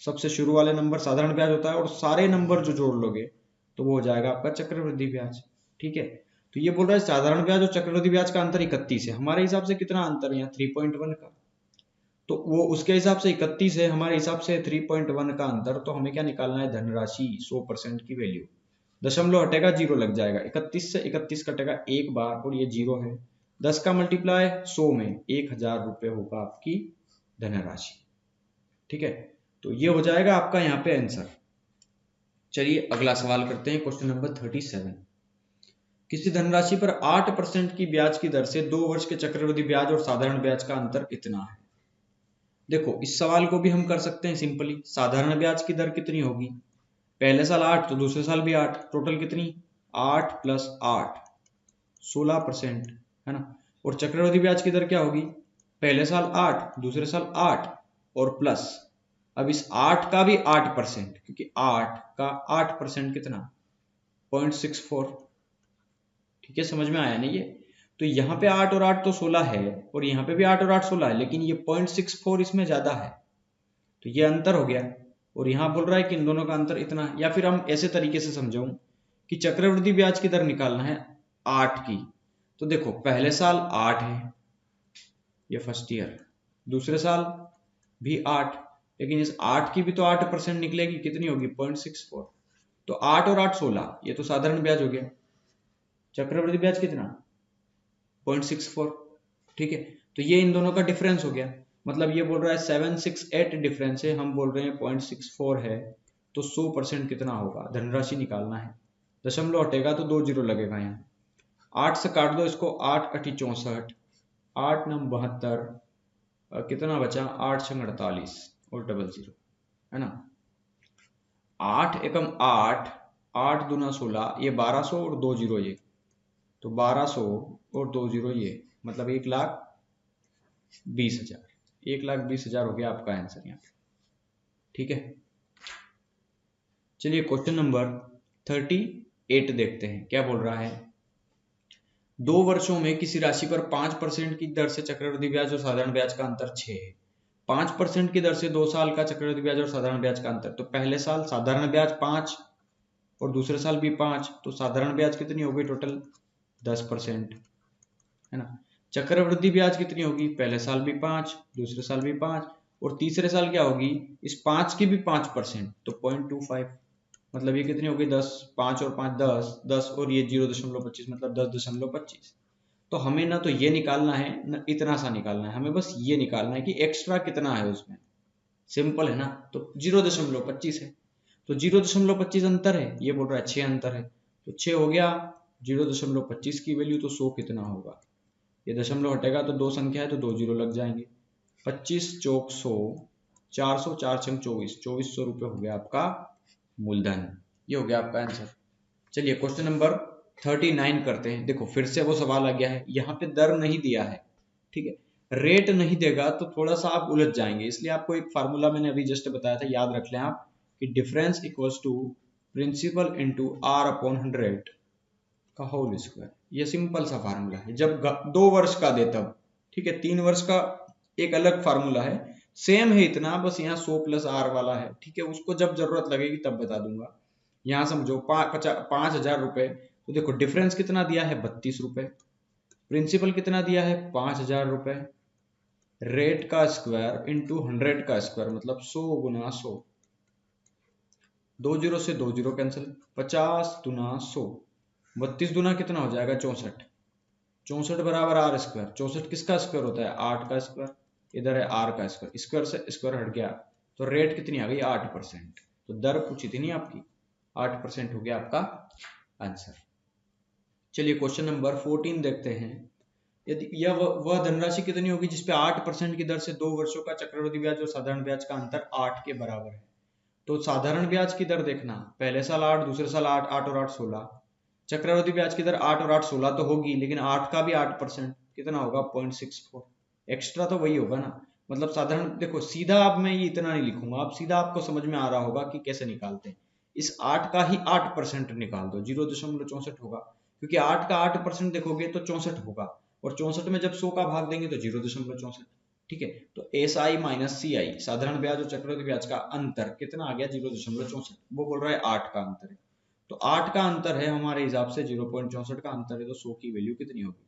Speaker 1: सबसे शुरू वाले नंबर साधारण ब्याज होता है, और सारे नंबर जो जोड़ लोगे तो वो हो जाएगा आपका चक्रवृद्धि ब्याज, ठीक है। तो ये बोल रहा है साधारण ब्याज और चक्रवृद्धि ब्याज का अंतर 31 है। हमारे हिसाब से कितना अंतर है यहाँ, 3.1 का। तो वो उसके हिसाब से 31 है, हमारे हिसाब से 3.1 का अंतर। तो हमें क्या निकालना है, धनराशि 100% की वैल्यू। दशमलव हटेगा, जीरो लग जाएगा। 31 से 31 कटेगा एक बार और ये जीरो है। 10 का मल्टीप्लाई 100 में 1000 रुपए होगा आपकी धनराशि, ठीक है। तो ये हो जाएगा आपका यहाँ पे आंसर। चलिए अगला सवाल करते हैं, क्वेश्चन नंबर 37। किसी धनराशि पर 8% की ब्याज की दर से 2 वर्ष के चक्रवृद्धि ब्याज और साधारण ब्याज का अंतर कितना है। देखो इस सवाल को भी हम कर सकते हैं सिंपली। साधारण ब्याज की दर कितनी होगी, पहले साल 8 तो दूसरे साल भी 8, टोटल कितनी, 8 + 8, 16%, है ना। और चक्रवृद्धि ब्याज की दर क्या होगी, पहले साल 8, दूसरे साल 8 और प्लस, अब इस 8 का भी 8%, क्योंकि 8 का 8% कितना, 0.64, ठीक है। समझ में आया नहीं ये। तो यहाँ पे 8 और 8 तो 16 है, और यहाँ पे भी 8 और 8 16 है, लेकिन ये 0.64 इसमें ज्यादा है, तो ये अंतर हो गया। और यहाँ बोल रहा है कि इन दोनों का अंतर इतना है। या फिर हम ऐसे तरीके से समझाऊं कि चक्रवृद्धि ब्याज की दर निकालना है 8 की, तो देखो पहले साल 8 है, ये फर्स्ट ईयर, दूसरे साल भी 8, लेकिन इस 8 की भी तो 8% निकलेगी, कितनी होगी, 0.64। तो 8 और 8 16, ये तो साधारण ब्याज हो गया। चक्रवृद्धि ब्याज कितना, 0.64, ठीक है। तो ये इन दोनों का डिफरेंस हो गया। मतलब ये बोल रहा है 768 डिफरेंस है, हम बोल रहे हैं 0.64 है। तो 100% कितना होगा, धनराशि निकालना है। दशमलव हटेगा तो 2 जीरो लगेगा यहाँ। 8 से काट दो इसको, 8 × 8 = 64, 8 × 9 = 72, कितना बचा, 8 × 6 = 48 और डबल जीरो, है ना। 8 एकम 8, 8 दूना 16, ये 1200 और 2 जीरो ये, तो 1200 और 2 जीरो ये, मतलब 1,20,000, 1,20,000 हो गया आपका आंसर यहाँ पे, ठीक है। चलिए क्वेश्चन नंबर 38 देखते हैं, क्या बोल रहा है। 2 वर्षों में किसी राशि पर 5% की दर से चक्रवृद्धि ब्याज और साधारण ब्याज का अंतर 6 है। 5% की दर से 2 साल का चक्रवृद्धि ब्याज और साधारण ब्याज का अंतर, तो पहले साल साधारण ब्याज 5 और दूसरे साल भी 5, तो साधारण ब्याज कितनी हो गई टोटल, 10%, है ना। चक्रवृद्धि ब्याज कितनी होगी, पहले साल भी 5, दूसरे साल भी 5 और तीसरे साल क्या होगी, इस 5 की भी 5%, तो 0.25, मतलब ये कितनी होगी, 10, 5 और 5 10, 10 और ये 0.25, मतलब 10.25। तो हमें ना तो ये निकालना है ना इतना सा निकालना है, हमें बस ये निकालना है कि एक्स्ट्रा कितना है उसमें। सिंपल है ना। तो 0.25 है, तो 0.25 अंतर है, ये बोल रहा है 6 अंतर है, तो 6 हो गया। 0.25 की वैल्यू तो 100 कितना होगा, ये दशमलव हटेगा तो दो संख्या है तो 2 जीरो लग जाएंगे। 25 चौक 100, 400, 4 छंग 24, 2400 रुपये हो गया आपका मूलधन। ये हो गया आपका आंसर। चलिए क्वेश्चन नंबर 39 करते हैं। देखो फिर से वो सवाल आ गया है, यहाँ पे दर नहीं दिया है, ठीक है, रेट नहीं देगा तो थोड़ा सा आप उलझ जाएंगे, इसलिए आपको एक फार्मूला मैंने अभी जस्ट बताया था, याद रख लें आप कि difference equals to principal into R upon 100 का होल स्क्वायर। ये सिंपल सा फार्मूला है, जब 2 वर्ष का दे तब, ठीक है। 3 वर्ष का एक अलग फार्मूला है, सेम है इतना, बस यहाँ 100 प्लस आर वाला है, ठीक है। उसको जब जरूरत लगेगी तब बता दूंगा। यहाँ समझो 5,000 रुपए, तो देखो डिफरेंस कितना दिया है 32 रुपए, प्रिंसिपल कितना दिया है 5,000 रुपए, रेट का स्क्वायर इंटू 100 का स्क्वायर मतलब 100 गुना 100, 2 जीरो से 2 जीरो कैंसिल, 50 दुना 100, 32 दुना कितना हो जाएगा 64, 64 बराबर आर स्क्वायर। 64 किसका स्क्वायर होता है 8 का स्क्वायर, इधर है आर का स्क्वायर, स्क्वायर से स्क्वायर हट गया, तो रेट कितनी आ गई 8%। तो दर पूछी थी नहीं आपकी, 8% हो गया आपका आंसर। चलिए क्वेश्चन नंबर 14 देखते हैं। यदि यह वह धनराशि कितनी होगी जिसपे 8% की दर से 2 वर्षों का चक्रवृद्धि ब्याज और साधारण ब्याज का अंतर 8 के बराबर है। तो साधारण ब्याज की दर देखना, पहले साल 8, दूसरे साल 8, 8 और 8 16। चक्रवृद्धि ब्याज की दर 8 और 8 16 तो होगी, लेकिन 8 का भी 8% कितना होगा 0.64, एक्स्ट्रा तो वही होगा ना। मतलब साधारण, देखो सीधा अब मैं ये इतना नहीं लिखूंगा, अब सीधा आपको समझ में आ रहा होगा कि कैसे निकालते हैं। इस 8 का ही 8% निकाल दो, 0.64 होगा, क्योंकि 8 का 8% देखोगे तो 64 होगा, और 64 में जब 100 का भाग देंगे तो 0.64, ठीक है। तो एस आई माइनस सी आई, साधारण ब्याज और चक्रवृद्धि ब्याज का अंतर कितना आ गया 0.64, वो बोल रहा है 8 का अंतर है, तो 8 का अंतर है हमारे हिसाब से, 0.64 का अंतर है, तो 100 की वैल्यू कितनी होगी,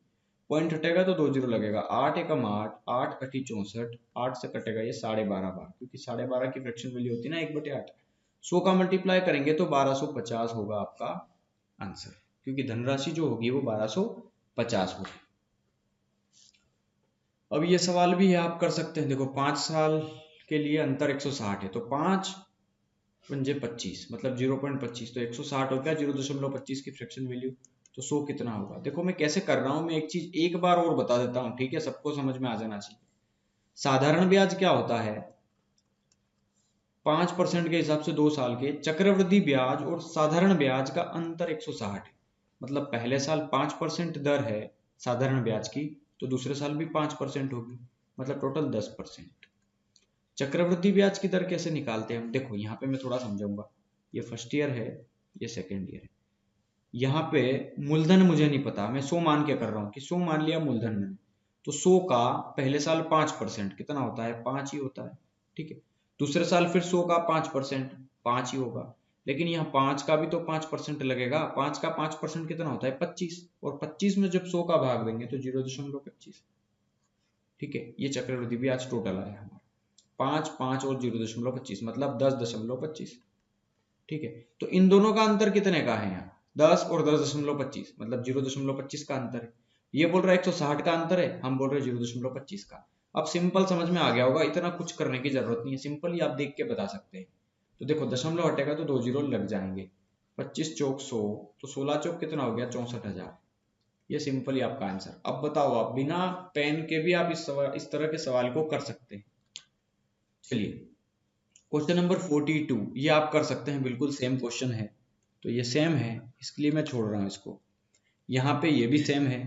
Speaker 1: पॉइंट हटेगा तो 2 जीरो लगेगा, 8 एकम 8, 8 अठी 64, 8 से कटेगा ये 12.5 बार, क्योंकि 12.5 की फ्रैक्शन वैल्यू होती है ना 1/8। 100 का मल्टीप्लाई करेंगे तो 1250 होगा आपका आंसर, क्योंकि धनराशि जो होगी वो 1250 होगी। अब ये सवाल भी है, आप कर सकते हैं। देखो 5 साल के लिए अंतर 160 है, तो 5 पंजे 25 मतलब 0.25, तो 160 हो गया, 0.25 की फ्रैक्शन वैल्यू, तो 100 कितना होगा। देखो मैं कैसे कर रहा हूं, मैं एक चीज एक बार और बता देता हूं, ठीक है, सबको समझ में आ जाना चाहिए। साधारण ब्याज क्या होता है, 5% के हिसाब से 2 साल के चक्रवृद्धि ब्याज और साधारण ब्याज का अंतर 160 है, मतलब पहले साल 5% दर है साधारण ब्याज की, तो दूसरे साल भी 5% होगी, मतलब टोटल 10%। चक्रवृद्धि ब्याज की दर कैसे निकालते हैं हम, देखो यहाँ पे मैं थोड़ा समझाऊंगा। ये फर्स्ट ईयर है, ये सेकेंड ईयर है। यहाँ पे मूलधन मुझे नहीं पता, मैं 100 मान के कर रहा हूँ कि 100 मान लिया मूलधन मैंने, तो 100 का पहले साल 5% कितना होता है 5 ही होता है, ठीक है। दूसरे साल फिर 100 का 5% 5 ही होगा, लेकिन यहाँ 5 का भी तो 5% लगेगा, 5 का 5% कितना होता है 25, और 25 में जब 100 का भाग देंगे तो 0.25, ठीक है। ये चक्रवृद्धि ब्याज टोटल आया हमारा 5, 5 और 0.25 मतलब 10.25, ठीक है। तो इन दोनों का अंतर कितने का है यहाँ 10 और 10.25 मतलब 0.25 का अंतर है। ये बोल रहा है 160 का अंतर है, हम बोल रहे हैं 0.25 का। अब सिंपल समझ में आ गया होगा, इतना कुछ करने की जरूरत नहीं है, सिंपल ही आप देख के बता सकते हैं। तो देखो दशमलव हटेगा तो 2 जीरो लग जाएंगे, 25 चौक 100, तो 16 चौक कितना हो गया 64,000। ये सिंपल ही आपका आंसर। अब बताओ, आप बिना पेन के भी आप इस तरह के सवाल को कर सकते हैं। चलिए क्वेश्चन नंबर 42, ये आप कर सकते हैं, बिल्कुल सेम क्वेश्चन है, तो ये सेम है इसके लिए मैं छोड़ रहा हूं इसको। यहाँ पे ये भी सेम है,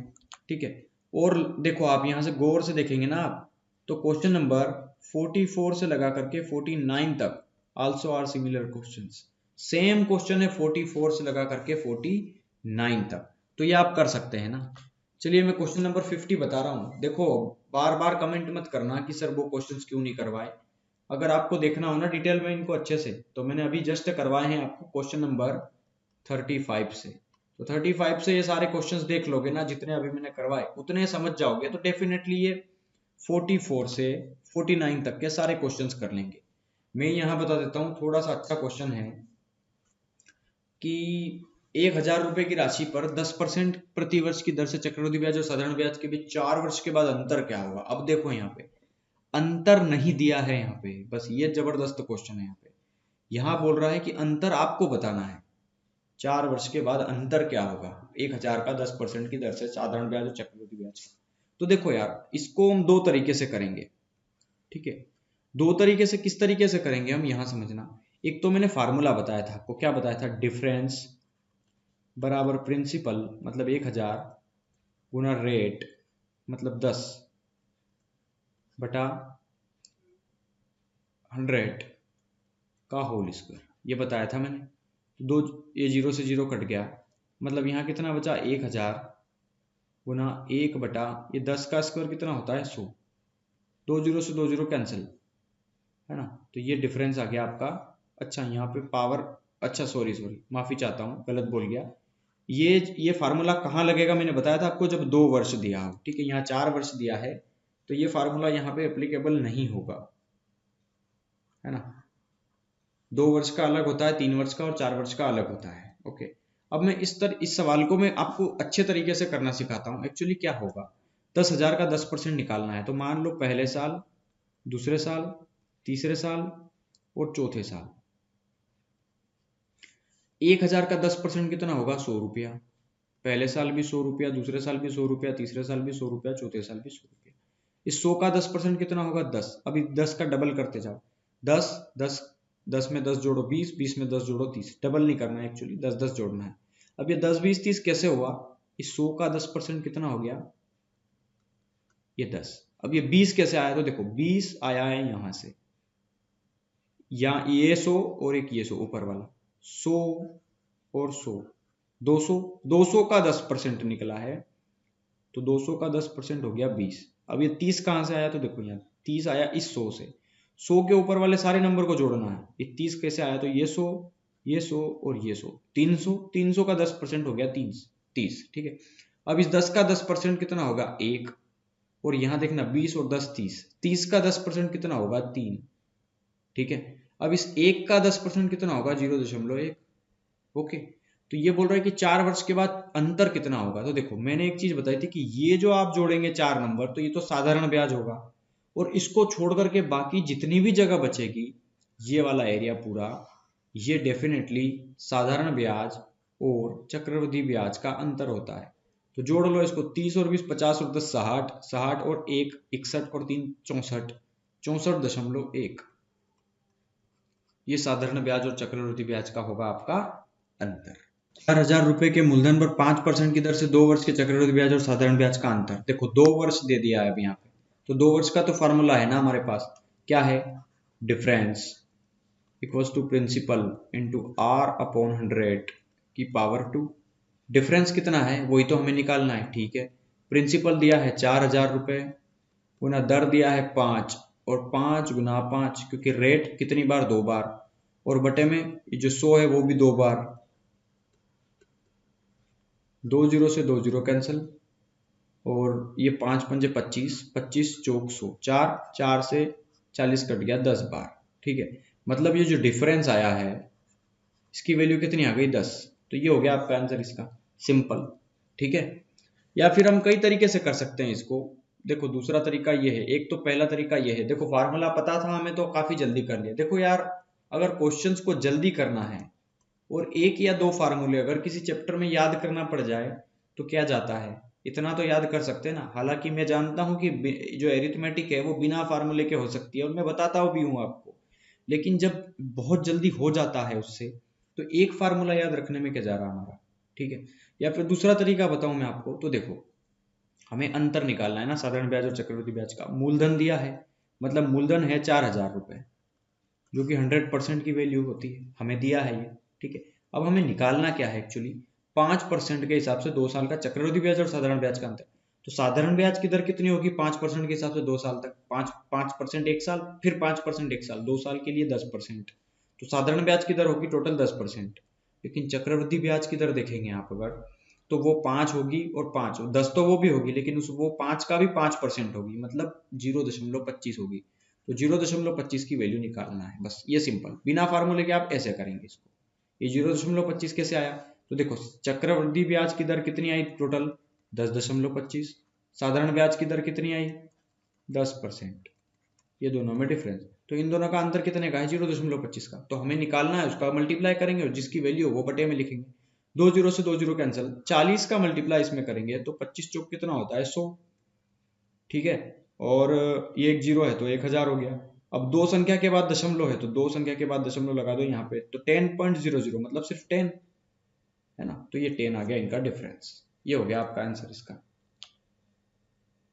Speaker 1: ठीक है। और देखो आप यहाँ से गौर से देखेंगे ना आप, तो क्वेश्चन नंबर 44 से लगा करके 49 तक also are similar questions, same question है 44 से लगा करके 49 तक, तो ये आप कर सकते हैं ना। चलिए मैं क्वेश्चन नंबर 50 बता रहा हूँ। देखो बार बार कमेंट मत करना कि सर वो क्वेश्चंस क्यों नहीं करवाए, अगर आपको देखना हो ना डिटेल में इनको अच्छे से, तो मैंने अभी जस्ट करवाए हैं आपको क्वेश्चन नंबर 35 से, तो 35 से ये सारे क्वेश्चंस देख लोगे ना, जितने अभी मैंने करवाए उतने समझ जाओगे, तो डेफिनेटली ये 44 से 49 तक के सारे क्वेश्चंस कर लेंगे। मैं यहाँ बता देता हूँ, थोड़ा सा अच्छा क्वेश्चन है कि 1000 रुपए की राशि पर 10% प्रति वर्ष की दर से चक्रवृद्धि ब्याज और साधारण ब्याज के बीच 4 वर्ष के बाद अंतर क्या होगा। अब देखो यहाँ पे अंतर नहीं दिया है, यहाँ पे बस ये जबरदस्त क्वेश्चन है। यहाँ पे यहाँ बोल रहा है कि अंतर आपको बताना है, 4 वर्ष के बाद अंतर क्या होगा 1000 का 10% की दर से साधारण ब्याज और चक्रवृद्धि ब्याज का। तो देखो यार, इसको हम दो तरीके से करेंगे, ठीक है। दो तरीके से, किस तरीके से करेंगे हम यहाँ समझना। एक तो मैंने फार्मूला बताया था आपको, क्या बताया था, डिफरेंस बराबर प्रिंसिपल मतलब 1000 गुना रेट मतलब 10 बटा 100 का होल स्क्वायर, ये बताया था मैंने। दो, ये 0 से 0 कट गया, मतलब यहाँ कितना बचा 1000 गुना 1 बटा ये 10 का स्क्वायर कितना होता है 100, 2 0 से 2 0 कैंसिल, है ना। तो ये डिफरेंस आ गया आपका। अच्छा यहाँ पे पावर, अच्छा सॉरी माफी चाहता हूँ, गलत बोल गया। ये फार्मूला कहाँ लगेगा, मैंने बताया था आपको, जब 2 वर्ष दिया हो, ठीक है। यहाँ 4 वर्ष दिया है तो ये फार्मूला यहाँ पे एप्लीकेबल नहीं होगा, है ना। 2 वर्ष का अलग होता है, 3 वर्ष का और 4 वर्ष का अलग होता है। ओके, अब मैं इस सवाल को मैं आपको अच्छे तरीके से करना सिखाता हूँ। एक्चुअली क्या होगा, 10,000 का 10% निकालना है, तो मान लो पहले साल, दूसरे साल, तीसरे साल और चौथे साल। 1000 का 10% कितना होगा 100 रुपया। पहले साल भी 100 रुपया, दूसरे साल भी 100 रुपया, तीसरे साल भी 100 रुपया, चौथे साल भी 100 रुपया। इस 100 का 10% कितना होगा 10। अभी 10 का डबल करते जाओ, 10 10 10 में 10 जोड़ो 20, 20 में 10 जोड़ो 30। डबल नहीं करना है एक्चुअली, 10 10 जोड़ना है। अब ये 10 20 30 कैसे हुआ, इस 100 का 10% कितना हो गया, ये 10। अब ये 20 कैसे आया, तो देखो 20 आया है यहां से, या ये 100 और एक ये 100 ऊपर वाला, 100 और 100, 200, 200 का 10% निकला है, तो 200 का 10% हो गया 20। अब ये 30 कहां से आया, तो देखो यहाँ 30 आया इस 100 से, 100 के ऊपर वाले सारे नंबर को जोड़ना है। ये 30 कैसे आया, तो ये 100, ये 100 और ये 100, 300, 300 का 10% हो गया 30, ठीक है। अब इस 10 का 10% कितना होगा 1, और यहां देखना 20 और 10 30, 30 का 10% कितना होगा 3, ठीक है। अब इस 1 का 10% कितना होगा 0.1। ओके, तो ये बोल रहा है कि 4 वर्ष के बाद अंतर कितना होगा। तो देखो मैंने एक चीज बताई थी कि ये जो आप जोड़ेंगे 4 नंबर, तो ये तो साधारण ब्याज होगा, और इसको छोड़ करके बाकी जितनी भी जगह बचेगी, ये वाला एरिया पूरा, ये डेफिनेटली साधारण ब्याज और चक्रवृद्धि ब्याज का अंतर होता है। तो जोड़ लो इसको, 30 और 20 50 और 10 60, 60 और 1 61 और 3 64, 64.1। ये साधारण ब्याज और चक्रवृद्धि ब्याज का होगा आपका अंतर। 4,000 रुपए के मूलधन पर 5% की दर से 2 वर्ष के चक्रवृद्धि ब्याज और साधारण ब्याज का अंतर। देखो 2 वर्ष दे दिया है अब यहाँ पे, तो 2 वर्ष का तो फॉर्मूला है ना हमारे पास, क्या है, difference equals to principal into R upon 100 की पावर 2। डिफरेंस कितना है वही तो हमें निकालना है, ठीक है। प्रिंसिपल दिया है 4,000 रुपए, गुना दर दिया है 5, और 5 गुना 5, क्योंकि रेट कितनी बार 2 बार, और बटे में ये जो 100 है वो भी 2 बार, 2 0 से 2 0 कैंसिल, और ये 5 पंजे 25, 25 चौक 100, 4 4 से 40 कट गया 10 बार, ठीक है। मतलब ये जो डिफरेंस आया है इसकी वैल्यू कितनी आ गई 10। तो ये हो गया आपका आंसर इसका, सिंपल, ठीक है। या फिर हम कई तरीके से कर सकते हैं इसको। देखो दूसरा तरीका ये है, एक तो पहला तरीका ये है, देखो फार्मूला पता था हमें तो काफी जल्दी कर लिया। देखो यार, अगर क्वेश्चंस को जल्दी करना है और एक या दो फार्मूले अगर किसी चैप्टर में याद करना पड़ जाए तो क्या जाता है, इतना तो याद कर सकते हैं ना। हालांकि मैं जानता हूं कि जो एरिथमेटिक है वो बिना फार्मूले के हो सकती है, और मैं बताता भी हूं आपको, लेकिन जब बहुत जल्दी हो जाता है उससे, तो एक फार्मूला याद रखने में क्या जा रहा हमारा, ठीक है। या फिर दूसरा तरीका बताऊं मैं आपको, तो देखो हमें अंतर निकालना है ना साधारण ब्याज और चक्रवृद्धि ब्याज का। मूलधन दिया है, मतलब मूलधन है 4,000 रुपए, जो कि 100% की वैल्यू होती है, हमें दिया है ये, ठीक है। अब हमें निकालना क्या है एक्चुअली, 5% के हिसाब से 2 साल का चक्रवृद्धि ब्याज और साधारण ब्याज का अंतर। तो साधारण ब्याज की दर कितनी होगी 5% के हिसाब से 2 साल तक, 5% एक साल, फिर 5% एक साल, 2 साल के लिए 10%। तो साधारण ब्याज की दर होगी टोटल 10%, लेकिन चक्रवृद्धि ब्याज की दर देखेंगे आप अगर, तो वो 5 होगी और 5 10 तो वो भी होगी, लेकिन उस वो 5 का भी 5% होगी, मतलब 0.25 होगी। तो 0.25 की वैल्यू निकालना है, बस ये सिंपल, बिना फार्मूले के आप ऐसे करेंगे इसको। ये 0.25 कैसे आया, तो देखो चक्रवृद्धि ब्याज की दर कितनी आई टोटल 10.25, साधारण ब्याज की दर कितनी आई 10%, ये दोनों में डिफरेंस, तो इन दोनों का अंतर कितने का है 0.25 का, तो हमें निकालना है, उसका मल्टीप्लाई करेंगे और जिसकी वैल्यू वो बटे में लिखेंगे, 2 जीरो से 2 जीरो कैंसिल, 40 का मल्टीप्लाई इसमें करेंगे तो 25 चौक कितना होता है 100, ठीक है, और ये एक जीरो है तो 1000 हो गया। अब दो संख्या के बाद दशमलव है तो दो संख्या के बाद दशमलव लगा दो यहाँ पे, तो 10.00 मतलब सिर्फ 10 है ना, तो ये 10 आ गया इनका डिफरेंस, ये हो गया आपका आंसर इसका।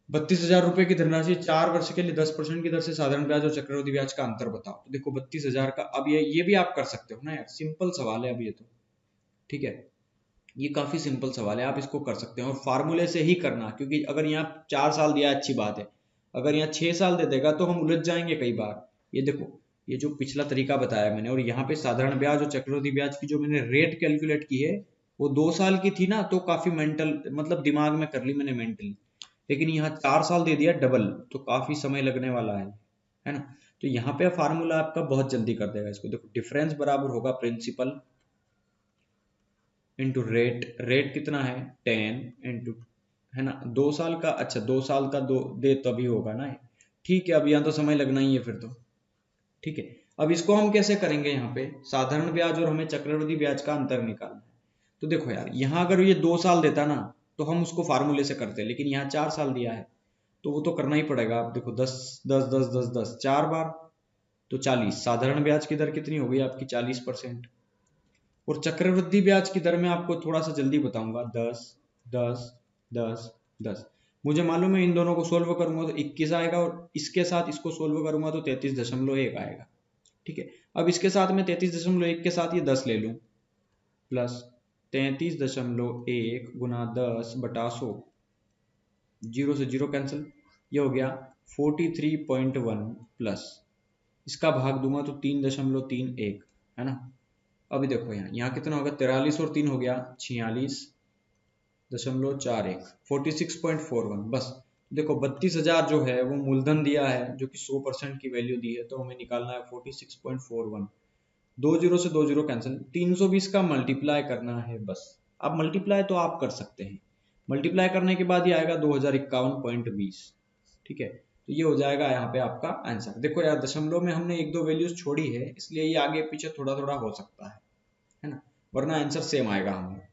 Speaker 1: 32,000 रुपए की धनराशि 4 वर्ष के लिए 10% की दर से साधारण ब्याज और चक्रवृद्धि ब्याज का अंतर बताओ। तो देखो 32,000 का, अब ये भी आप कर सकते हो ना यार, सिंपल सवाल है अब ये तो, ठीक है, ये काफी सिंपल सवाल है, आप इसको कर सकते हैं और फार्मूले से ही करना, क्योंकि अगर यहाँ 4 साल दिया अच्छी बात है, अगर यहाँ 6 साल दे देगा तो हम उलझ जाएंगे कई बार। ये देखो ये जो पिछला तरीका बताया मैंने, और यहाँ पे साधारण ब्याज और चक्रवृद्धि ब्याज की जो मैंने रेट कैलकुलेट की है वो 2 साल की थी ना, तो काफी मेंटल मतलब दिमाग में कर ली मैंने मेंटली, लेकिन यहाँ 4 साल दे दिया डबल, तो काफी समय लगने वाला है ना, तो यहाँ पे फार्मूला आपका बहुत जल्दी कर देगा इसको। देखो डिफरेंस बराबर होगा प्रिंसिपल इंटू रेट, रेट कितना है 10 इंटू, है ना 2 साल का, अच्छा 2 साल का दो दे तभी होगा ना, ठीक है, अब यहाँ तो समय लगना ही है फिर तो, ठीक है। अब इसको हम कैसे करेंगे, यहाँ पे साधारण ब्याज और हमें चक्रवृद्धि ब्याज का अंतर निकालना है, तो देखो यार यहाँ अगर ये 2 साल देता ना तो हम उसको फार्मूले से करते, लेकिन यहाँ 4 साल दिया है तो वो तो करना ही पड़ेगा। आप देखो 10 10 10 10 10 4 बार तो 40, साधारण ब्याज की दर कितनी हो गई आपकी 40%, और चक्रवृद्धि ब्याज की दर में आपको थोड़ा सा जल्दी बताऊंगा 10 10 10 10, मुझे मालूम है इन दोनों को सोल्व करूंगा तो 21 आएगा, और इसके साथ इसको सोल्व करूंगा तो 33.1 आएगा, ठीक है। अब इसके साथ में 33.1 के साथ ये 10 ले लूं, प्लस 33.1 गुना 10 बटा 100, जीरो से जीरो कैंसिल, ये हो गया 43.1 प्लस इसका भाग दूंगा तो 3.31 है ना। अभी देखो यहाँ कितना होगा 43 और 3 हो गया 46.41, 46.41, बस देखो 32,000 जो है वो मूलधन दिया है जो कि 100% की वैल्यू दी है, तो हमें निकालना है 46.41, 2 जीरो से 2 जीरो कैंसिल, 320 का मल्टीप्लाई करना है बस। अब मल्टीप्लाई तो आप कर सकते हैं, मल्टीप्लाई करने के बाद ये आएगा 2051.20, ठीक है, तो ये हो जाएगा यहाँ पे आपका आंसर। देखो यार दशमलव में हमने एक दो वैल्यूज छोड़ी है, इसलिए ये आगे पीछे थोड़ा थोड़ा हो सकता है ना, वरना आंसर सेम आएगा हमें।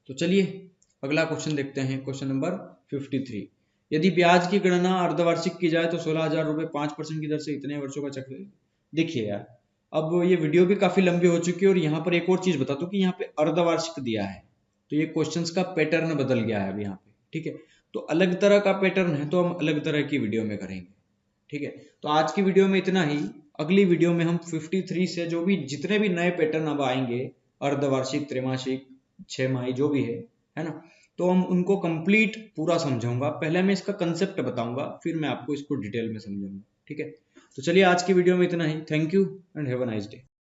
Speaker 1: तो चलिए अगला क्वेश्चन देखते हैं, क्वेश्चन नंबर 53। यदि ब्याज की गणना अर्धवार्षिक की जाए तो 16,000 रुपए 5% की दर से इतने वर्षों का चक्र। देखिए यार अब ये वीडियो भी काफी लंबी हो चुकी है, और यहाँ पर एक और चीज बता दूं कि यहाँ पे अर्धवार्षिक दिया है, तो ये क्वेश्चंस का पैटर्न बदल गया है अभी यहाँ पे, ठीक है, तो अलग तरह का पैटर्न है तो हम अलग तरह की वीडियो में करेंगे, ठीक है। तो आज की वीडियो में इतना ही, अगली वीडियो में हम 53 से जो भी जितने भी नए पैटर्न अब आएंगे, अर्धवार्षिक त्रैमासिक 6 माही जो भी है ना, तो हम उनको कंप्लीट पूरा समझाऊंगा। पहले मैं इसका कंसेप्ट बताऊंगा, फिर मैं आपको इसको डिटेल में समझाऊंगा, ठीक है। तो चलिए आज की वीडियो में इतना ही, thank you and have a nice day.